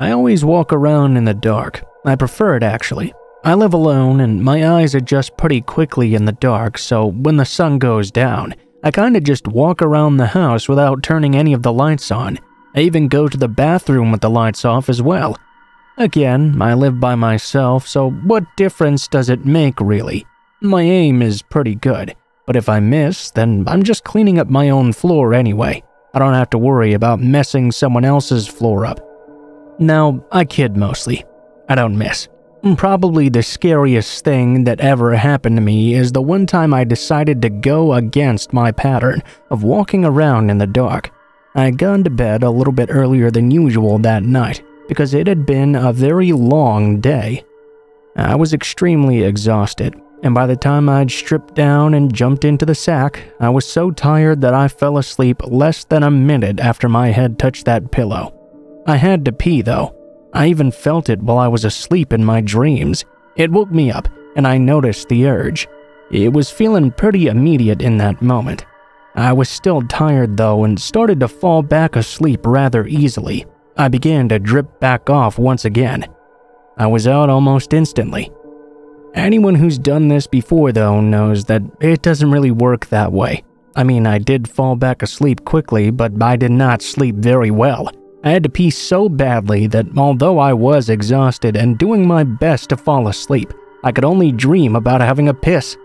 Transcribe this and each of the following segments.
I always walk around in the dark. I prefer it actually. I live alone and my eyes adjust pretty quickly in the dark, so when the sun goes down, I kinda just walk around the house without turning any of the lights on. I even go to the bathroom with the lights off as well. Again, I live by myself, so what difference does it make really? My aim is pretty good, but if I miss, then I'm just cleaning up my own floor anyway. I don't have to worry about messing someone else's floor up. Now, I kid mostly. I don't miss. Probably the scariest thing that ever happened to me is the one time I decided to go against my pattern of walking around in the dark. I had gone to bed a little bit earlier than usual that night because it had been a very long day. I was extremely exhausted, and by the time I'd stripped down and jumped into the sack, I was so tired that I fell asleep less than a minute after my head touched that pillow. I had to pee though. I even felt it while I was asleep in my dreams. It woke me up, and I noticed the urge. It was feeling pretty immediate in that moment. I was still tired though and started to fall back asleep rather easily. I began to drip back off once again. I was out almost instantly. Anyone who's done this before though knows that it doesn't really work that way. I mean, I did fall back asleep quickly, but I did not sleep very well. I had to pee so badly that although I was exhausted and doing my best to fall asleep, I could only dream about having a piss.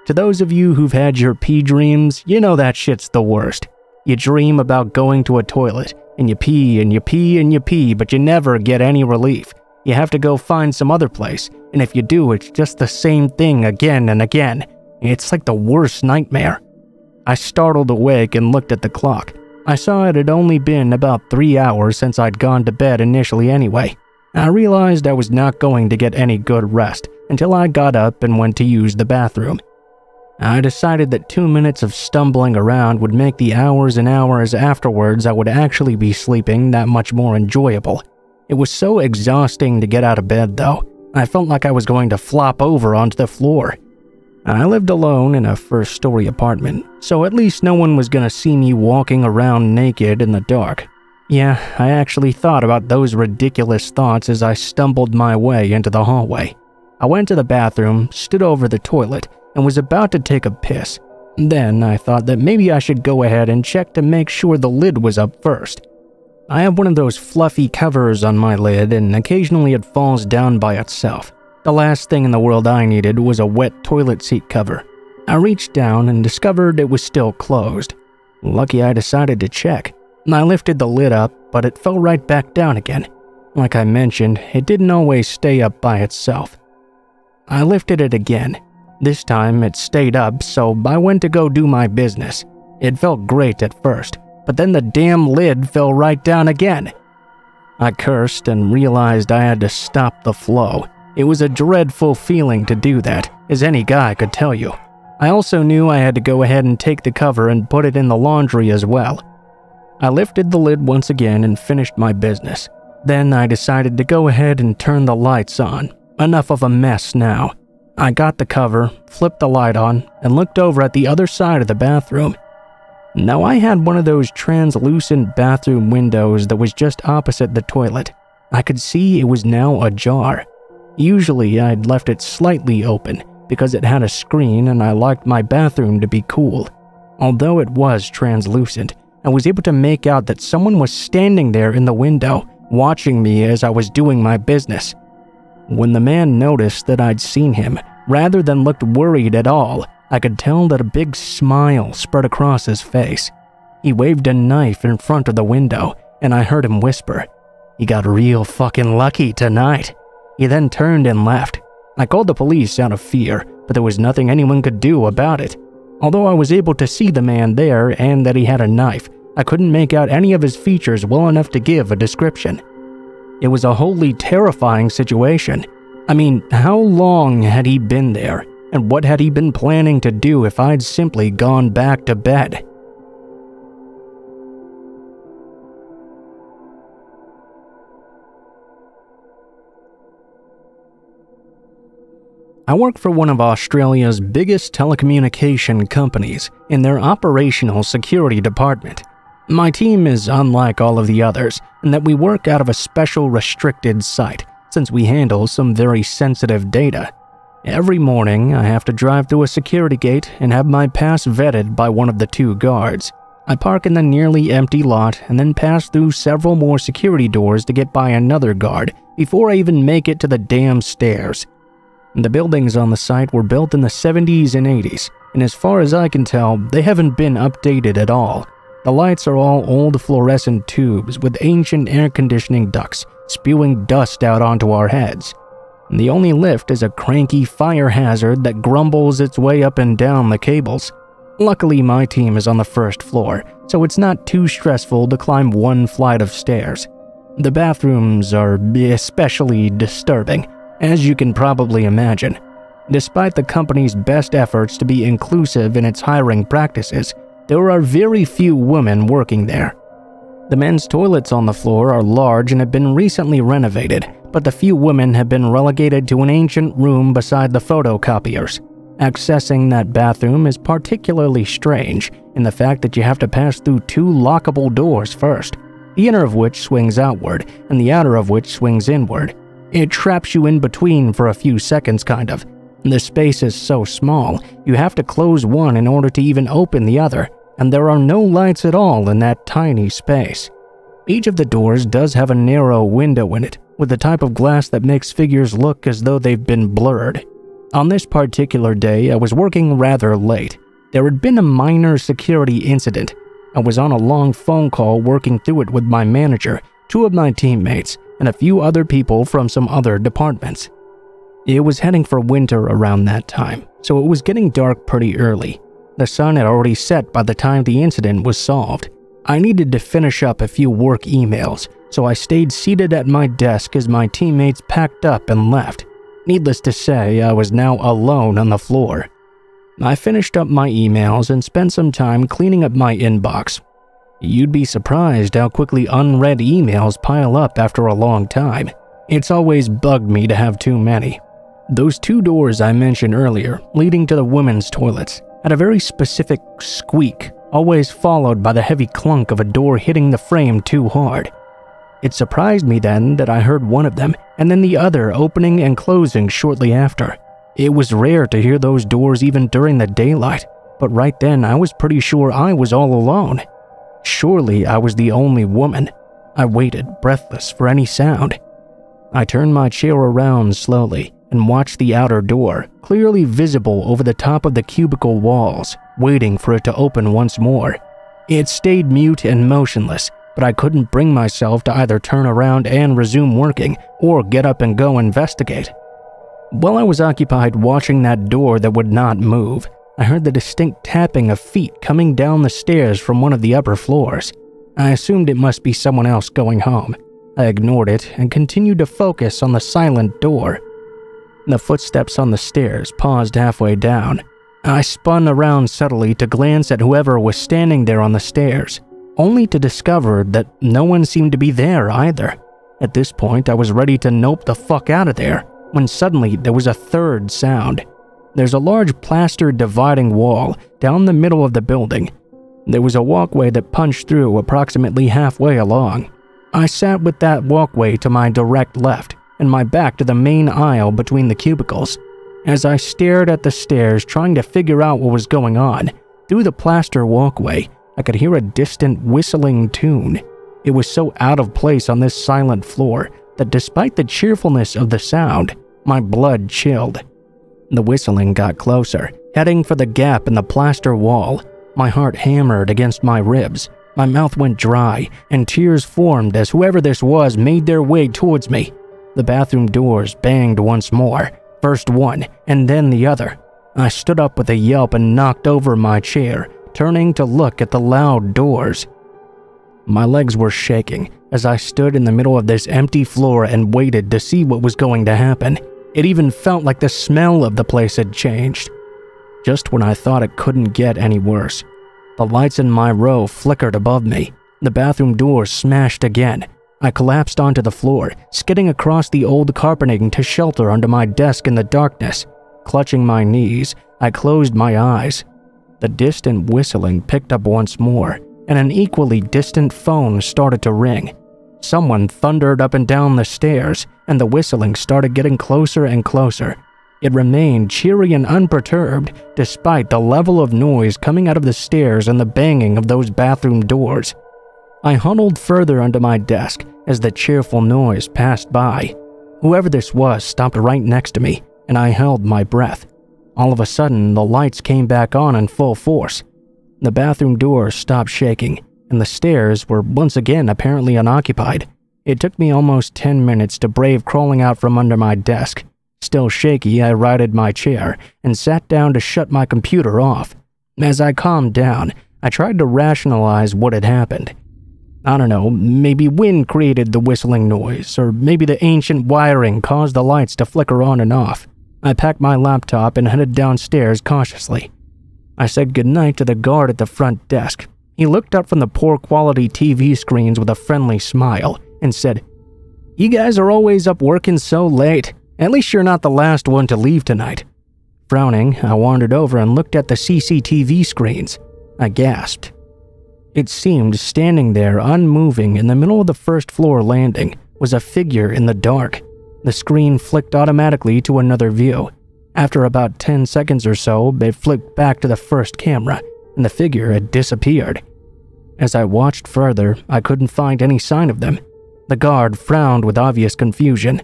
To those of you who've had your pee dreams, you know that shit's the worst. You dream about going to a toilet, and you pee and you pee and you pee, but you never get any relief. You have to go find some other place, and if you do, it's just the same thing again and again. It's like the worst nightmare. I startled awake and looked at the clock. I saw it had only been about 3 hours since I'd gone to bed initially anyway. I realized I was not going to get any good rest until I got up and went to use the bathroom. I decided that 2 minutes of stumbling around would make the hours and hours afterwards I would actually be sleeping that much more enjoyable. It was so exhausting to get out of bed though. I felt like I was going to flop over onto the floor. I lived alone in a first-story apartment, so at least no one was gonna see me walking around naked in the dark. Yeah, I actually thought about those ridiculous thoughts as I stumbled my way into the hallway. I went to the bathroom, stood over the toilet, and was about to take a piss. Then I thought that maybe I should go ahead and check to make sure the lid was up first. I have one of those fluffy covers on my lid, and occasionally it falls down by itself. The last thing in the world I needed was a wet toilet seat cover. I reached down and discovered it was still closed. Lucky I decided to check. I lifted the lid up, but it fell right back down again. Like I mentioned, it didn't always stay up by itself. I lifted it again. This time it stayed up, so I went to go do my business. It felt great at first, but then the damn lid fell right down again. I cursed and realized I had to stop the flow. It was a dreadful feeling to do that, as any guy could tell you. I also knew I had to go ahead and take the cover and put it in the laundry as well. I lifted the lid once again and finished my business. Then I decided to go ahead and turn the lights on. Enough of a mess now. I got the cover, flipped the light on, and looked over at the other side of the bathroom. Now I had one of those translucent bathroom windows that was just opposite the toilet. I could see it was now ajar. Usually I'd left it slightly open because it had a screen and I liked my bathroom to be cool. Although it was translucent, I was able to make out that someone was standing there in the window, watching me as I was doing my business. When the man noticed that I'd seen him, rather than looked worried at all, I could tell that a big smile spread across his face. He waved a knife in front of the window, and I heard him whisper, "You got real fucking lucky tonight." He then turned and left. I called the police out of fear, but there was nothing anyone could do about it. Although I was able to see the man there and that he had a knife, I couldn't make out any of his features well enough to give a description. It was a wholly terrifying situation. I mean, how long had he been there, and what had he been planning to do if I'd simply gone back to bed? I work for one of Australia's biggest telecommunication companies in their operational security department. My team is unlike all of the others in that we work out of a special restricted site since we handle some very sensitive data. Every morning, I have to drive through a security gate and have my pass vetted by one of the 2 guards. I park in the nearly empty lot and then pass through several more security doors to get by another guard before I even make it to the damn stairs. The buildings on the site were built in the 70s and 80s, and as far as I can tell, they haven't been updated at all. The lights are all old fluorescent tubes with ancient air conditioning ducts spewing dust out onto our heads. The only lift is a cranky fire hazard that grumbles its way up and down the cables. Luckily, my team is on the 1st floor, so it's not too stressful to climb 1 flight of stairs. The bathrooms are especially disturbing, as you can probably imagine. Despite the company's best efforts to be inclusive in its hiring practices, there are very few women working there. The men's toilets on the floor are large and have been recently renovated, but the few women have been relegated to an ancient room beside the photocopiers. Accessing that bathroom is particularly strange in the fact that you have to pass through 2 lockable doors first, the inner of which swings outward and the outer of which swings inward. It traps you in between for a few seconds kind of. The space is so small, you have to close one in order to even open the other, and there are no lights at all in that tiny space. Each of the doors does have a narrow window in it, with the type of glass that makes figures look as though they've been blurred. On this particular day, I was working rather late. There had been a minor security incident. I was on a long phone call working through it with my manager, 2 of my teammates, and a few other people from some other departments. It was heading for winter around that time, so it was getting dark pretty early. The sun had already set by the time the incident was solved. I needed to finish up a few work emails, so I stayed seated at my desk as my teammates packed up and left. Needless to say, I was now alone on the floor. I finished up my emails and spent some time cleaning up my inbox. You'd be surprised how quickly unread emails pile up after a long time. It's always bugged me to have too many. Those 2 doors I mentioned earlier, leading to the women's toilets, had a very specific squeak, always followed by the heavy clunk of a door hitting the frame too hard. It surprised me then that I heard one of them, and then the other opening and closing shortly after. It was rare to hear those doors even during the daylight, but right then I was pretty sure I was all alone. Surely I was the only woman. I waited, breathless, for any sound. I turned my chair around slowly and watched the outer door, clearly visible over the top of the cubicle walls, waiting for it to open once more. It stayed mute and motionless, but I couldn't bring myself to either turn around and resume working or get up and go investigate. While I was occupied watching that door that would not move, I heard the distinct tapping of feet coming down the stairs from one of the upper floors. I assumed it must be someone else going home. I ignored it and continued to focus on the silent door. The footsteps on the stairs paused halfway down. I spun around subtly to glance at whoever was standing there on the stairs, only to discover that no one seemed to be there either. At this point, I was ready to nope the fuck out of there, when suddenly there was a third sound. There's a large plaster dividing wall down the middle of the building. There was a walkway that punched through approximately halfway along. I sat with that walkway to my direct left and my back to the main aisle between the cubicles. As I stared at the stairs trying to figure out what was going on, through the plaster walkway, I could hear a distant whistling tune. It was so out of place on this silent floor that despite the cheerfulness of the sound, my blood chilled. The whistling got closer, heading for the gap in the plaster wall. My heart hammered against my ribs. My mouth went dry, and tears formed as whoever this was made their way towards me. The bathroom doors banged once more, first one and then the other. I stood up with a yelp and knocked over my chair, turning to look at the loud doors. My legs were shaking as I stood in the middle of this empty floor and waited to see what was going to happen. It even felt like the smell of the place had changed. Just when I thought it couldn't get any worse, the lights in my row flickered above me. The bathroom door smashed again. I collapsed onto the floor, skidding across the old carpeting to shelter under my desk in the darkness. Clutching my knees, I closed my eyes. The distant whistling picked up once more, and an equally distant phone started to ring. Someone thundered up and down the stairs, and the whistling started getting closer and closer. It remained cheery and unperturbed, despite the level of noise coming out of the stairs and the banging of those bathroom doors. I huddled further under my desk as the cheerful noise passed by. Whoever this was stopped right next to me, and I held my breath. All of a sudden, the lights came back on in full force. The bathroom doors stopped shaking, and the stairs were once again apparently unoccupied. It took me almost 10 minutes to brave crawling out from under my desk. Still shaky, I righted my chair and sat down to shut my computer off. As I calmed down, I tried to rationalize what had happened. I don't know, maybe wind created the whistling noise, or maybe the ancient wiring caused the lights to flicker on and off. I packed my laptop and headed downstairs cautiously. I said goodnight to the guard at the front desk. He looked up from the poor quality TV screens with a friendly smile and said, "You guys are always up working so late. At least you're not the last one to leave tonight." Frowning, I wandered over and looked at the CCTV screens. I gasped. It seemed standing there unmoving in the middle of the first floor landing was a figure in the dark. The screen flicked automatically to another view. After about 10 seconds or so, it flipped back to the first camera, and the figure had disappeared. As I watched further, I couldn't find any sign of them. The guard frowned with obvious confusion.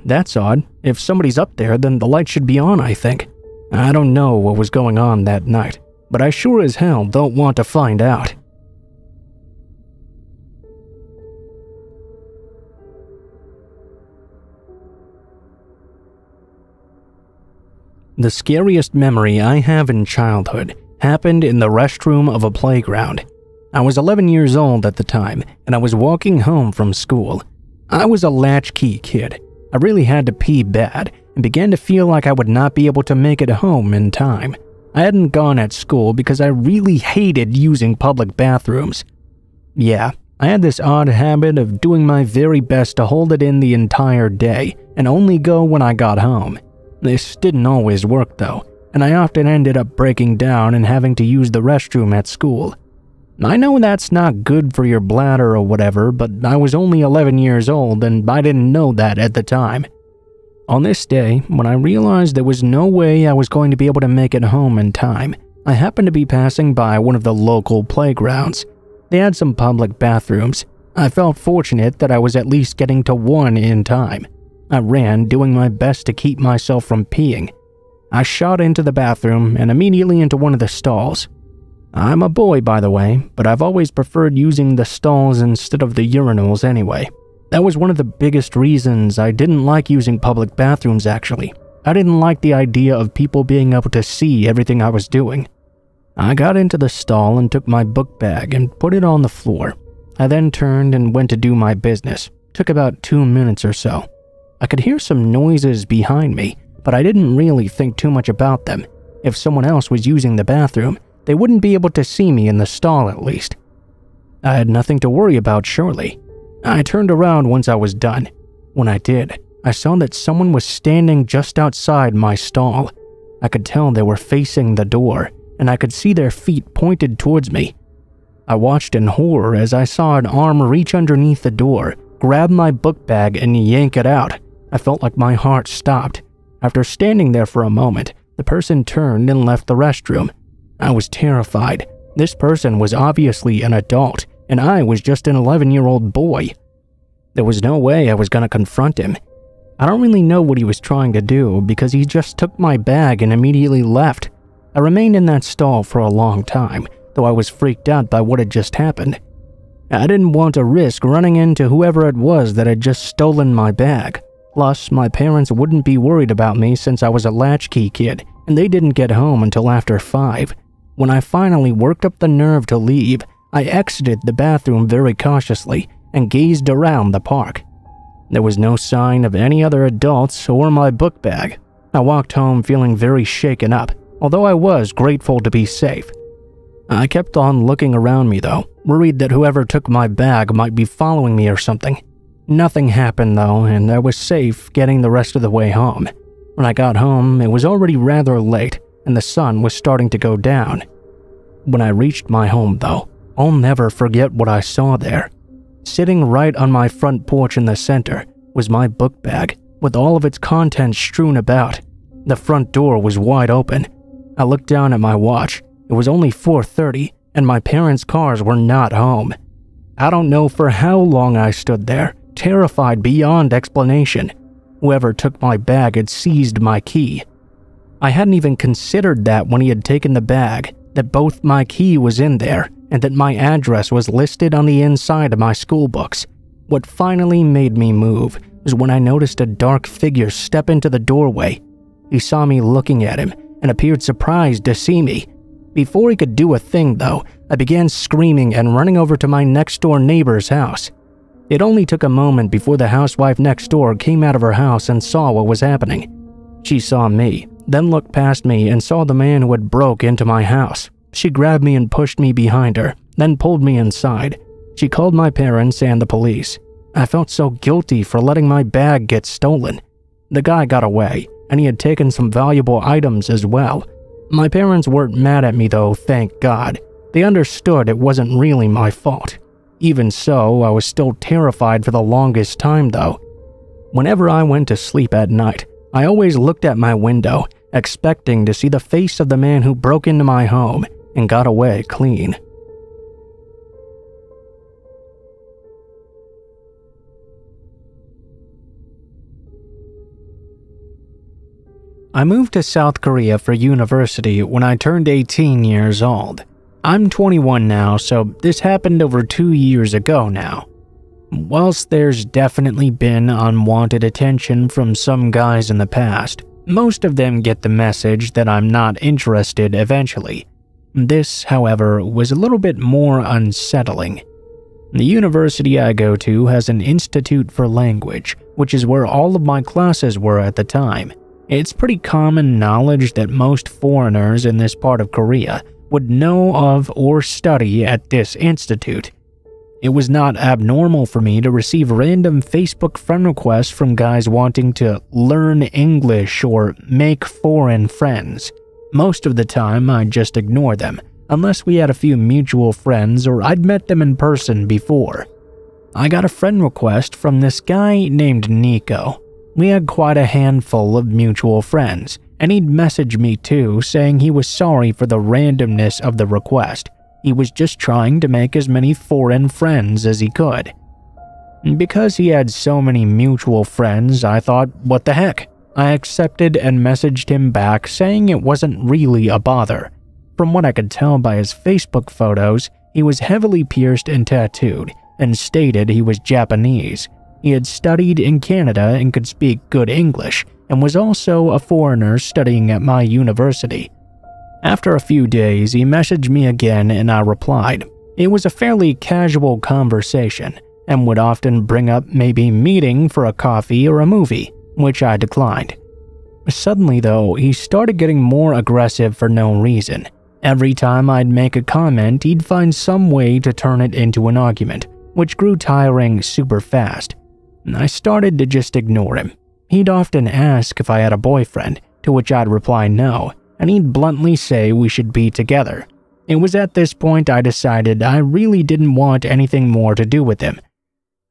That's odd. If somebody's up there, then the light should be on, I think. I don't know what was going on that night, but I sure as hell don't want to find out." The scariest memory I have in childhood happened in the restroom of a playground. I was 11 years old at the time, and I was walking home from school. I was a latchkey kid. I really had to pee bad, and began to feel like I would not be able to make it home in time. I hadn't gone at school because I really hated using public bathrooms. Yeah, I had this odd habit of doing my very best to hold it in the entire day, and only go when I got home. This didn't always work though, and I often ended up breaking down and having to use the restroom at school. I know that's not good for your bladder or whatever, but I was only 11 years old and I didn't know that at the time. On this day, when I realized there was no way I was going to be able to make it home in time, I happened to be passing by one of the local playgrounds. They had some public bathrooms. I felt fortunate that I was at least getting to one in time. I ran, doing my best to keep myself from peeing. I shot into the bathroom and immediately into one of the stalls. I'm a boy, by the way, but I've always preferred using the stalls instead of the urinals anyway. That was one of the biggest reasons I didn't like using public bathrooms, actually. I didn't like the idea of people being able to see everything I was doing. I got into the stall and took my book bag and put it on the floor. I then turned and went to do my business. Took about 2 minutes or so. I could hear some noises behind me, but I didn't really think too much about them. If someone else was using the bathroom, they wouldn't be able to see me in the stall at least. I had nothing to worry about, surely. I turned around once I was done. When I did, I saw that someone was standing just outside my stall. I could tell they were facing the door, and I could see their feet pointed towards me. I watched in horror as I saw an arm reach underneath the door, grab my book bag, and yank it out. I felt like my heart stopped. After standing there for a moment, the person turned and left the restroom. I was terrified. This person was obviously an adult, and I was just an 11-year-old boy. There was no way I was going to confront him. I don't really know what he was trying to do because he just took my bag and immediately left. I remained in that stall for a long time, though I was freaked out by what had just happened. I didn't want to risk running into whoever it was that had just stolen my bag. Plus, my parents wouldn't be worried about me since I was a latchkey kid, and they didn't get home until after 5. When I finally worked up the nerve to leave, I exited the bathroom very cautiously and gazed around the park. There was no sign of any other adults or my book bag. I walked home feeling very shaken up, although I was grateful to be safe. I kept on looking around me though, worried that whoever took my bag might be following me or something. Nothing happened though, and I was safe getting the rest of the way home. When I got home, it was already rather late, and the sun was starting to go down. When I reached my home, though, I'll never forget what I saw there. Sitting right on my front porch in the center was my book bag, with all of its contents strewn about. The front door was wide open. I looked down at my watch. It was only 4:30, and my parents' cars were not home. I don't know for how long I stood there, terrified beyond explanation. Whoever took my bag had seized my key. I hadn't even considered that when he had taken the bag, that both my key was in there, and that my address was listed on the inside of my school books. What finally made me move was when I noticed a dark figure step into the doorway. He saw me looking at him and appeared surprised to see me. Before he could do a thing, though, I began screaming and running over to my next-door neighbor's house. It only took a moment before the housewife next door came out of her house and saw what was happening. She saw me, then looked past me and saw the man who had broke into my house. She grabbed me and pushed me behind her, then pulled me inside. She called my parents and the police. I felt so guilty for letting my bag get stolen. The guy got away, and he had taken some valuable items as well. My parents weren't mad at me though, thank God. They understood it wasn't really my fault. Even so, I was still terrified for the longest time though. Whenever I went to sleep at night, I always looked at my window, expecting to see the face of the man who broke into my home and got away clean. I moved to South Korea for university when I turned 18 years old. I'm 21 now, so this happened over 2 years ago now. Whilst there's definitely been unwanted attention from some guys in the past, most of them get the message that I'm not interested eventually. This, however, was a little bit more unsettling. The university I go to has an institute for language, which is where all of my classes were at the time. It's pretty common knowledge that most foreigners in this part of Korea would know of or study at this institute. It was not abnormal for me to receive random Facebook friend requests from guys wanting to learn English or make foreign friends. Most of the time, I'd just ignore them, unless we had a few mutual friends or I'd met them in person before. I got a friend request from this guy named Nico. We had quite a handful of mutual friends, and he'd messaged me too, saying he was sorry for the randomness of the request. He was just trying to make as many foreign friends as he could. Because he had so many mutual friends, I thought, what the heck? I accepted and messaged him back saying it wasn't really a bother. From what I could tell by his Facebook photos, he was heavily pierced and tattooed, and stated he was Japanese. He had studied in Canada and could speak good English, and was also a foreigner studying at my university. After a few days, he messaged me again and I replied. It was a fairly casual conversation, and would often bring up maybe meeting for a coffee or a movie, which I declined. Suddenly though, he started getting more aggressive for no reason. Every time I'd make a comment, he'd find some way to turn it into an argument, which grew tiring super fast. I started to just ignore him. He'd often ask if I had a boyfriend, to which I'd reply no, and he'd bluntly say we should be together. It was at this point I decided I really didn't want anything more to do with him.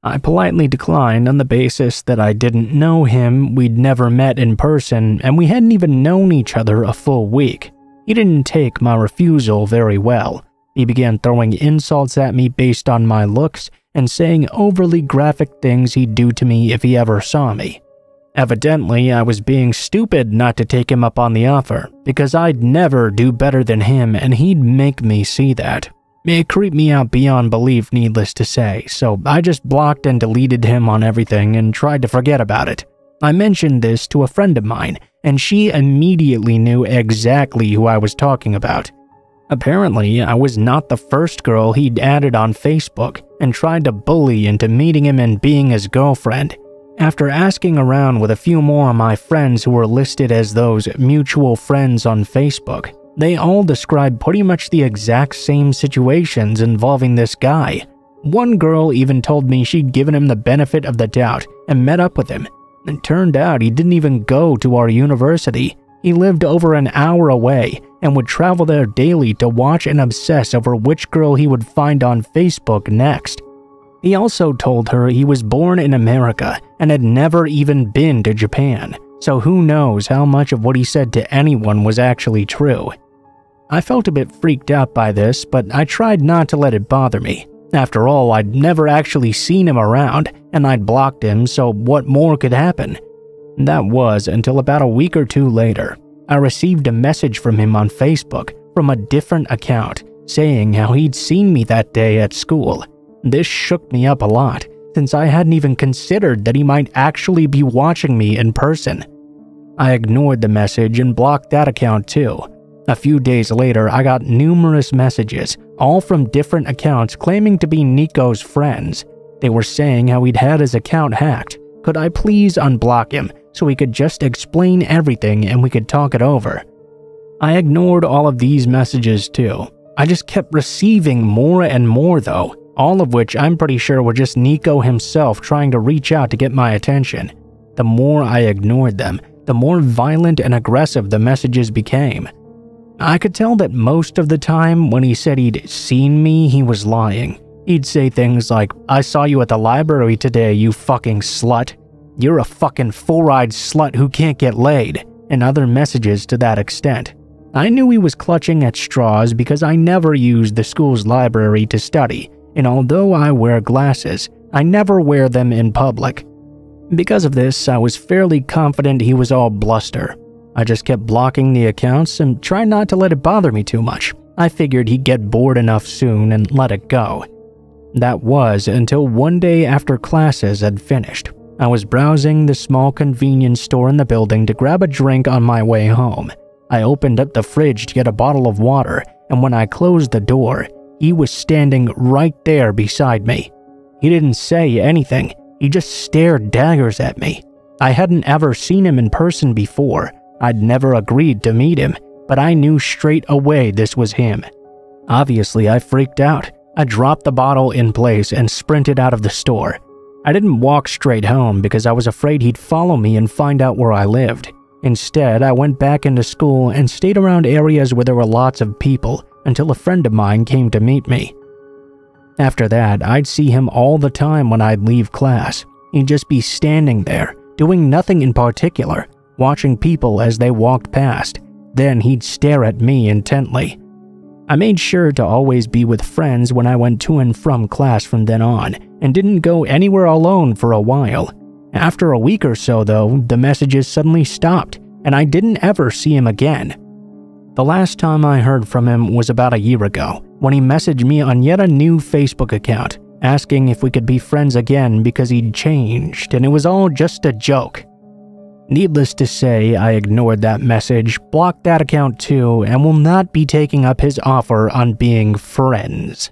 I politely declined on the basis that I didn't know him, we'd never met in person, and we hadn't even known each other a full week. He didn't take my refusal very well. He began throwing insults at me based on my looks and saying overly graphic things he'd do to me if he ever saw me. Evidently, I was being stupid not to take him up on the offer, because I'd never do better than him and he'd make me see that. It creeped me out beyond belief, needless to say, so I just blocked and deleted him on everything and tried to forget about it. I mentioned this to a friend of mine, and she immediately knew exactly who I was talking about. Apparently, I was not the first girl he'd added on Facebook and tried to bully into meeting him and being his girlfriend. After asking around with a few more of my friends who were listed as those mutual friends on Facebook, they all described pretty much the exact same situations involving this guy. One girl even told me she'd given him the benefit of the doubt and met up with him. It turned out he didn't even go to our university. He lived over an hour away and would travel there daily to watch and obsess over which girl he would find on Facebook next. He also told her he was born in America and had never even been to Japan, so who knows how much of what he said to anyone was actually true. I felt a bit freaked out by this, but I tried not to let it bother me. After all, I'd never actually seen him around, and I'd blocked him, so what more could happen? That was until about a week or two later. I received a message from him on Facebook from a different account saying how he'd seen me that day at school. This shook me up a lot, since I hadn't even considered that he might actually be watching me in person. I ignored the message and blocked that account too. A few days later, I got numerous messages, all from different accounts claiming to be Nico's friends. They were saying how he'd had his account hacked. Could I please unblock him so he could just explain everything and we could talk it over? I ignored all of these messages too. I just kept receiving more and more though, all of which I'm pretty sure were just Nico himself trying to reach out to get my attention. The more I ignored them, the more violent and aggressive the messages became. I could tell that most of the time when he said he'd seen me, he was lying. He'd say things like, "I saw you at the library today, you fucking slut. You're a fucking four-eyed slut who can't get laid," and other messages to that extent. I knew he was clutching at straws because I never used the school's library to study, and although I wear glasses, I never wear them in public. Because of this, I was fairly confident he was all bluster. I just kept blocking the accounts and tried not to let it bother me too much. I figured he'd get bored enough soon and let it go. That was until one day after classes had finished. I was browsing the small convenience store in the building to grab a drink on my way home. I opened up the fridge to get a bottle of water, and when I closed the door, he was standing right there beside me. He didn't say anything, he just stared daggers at me. I hadn't ever seen him in person before. I'd never agreed to meet him, but I knew straight away this was him. Obviously, I freaked out. I dropped the bottle in place and sprinted out of the store. I didn't walk straight home because I was afraid he'd follow me and find out where I lived. Instead, I went back into school and stayed around areas where there were lots of people until a friend of mine came to meet me. After that, I'd see him all the time when I'd leave class. He'd just be standing there, doing nothing in particular, watching people as they walked past. Then he'd stare at me intently. I made sure to always be with friends when I went to and from class from then on, and didn't go anywhere alone for a while. After a week or so though, the messages suddenly stopped, and I didn't ever see him again. The last time I heard from him was about a year ago, when he messaged me on yet a new Facebook account, asking if we could be friends again because he'd changed, and it was all just a joke. Needless to say, I ignored that message, blocked that account too, and will not be taking up his offer on being friends.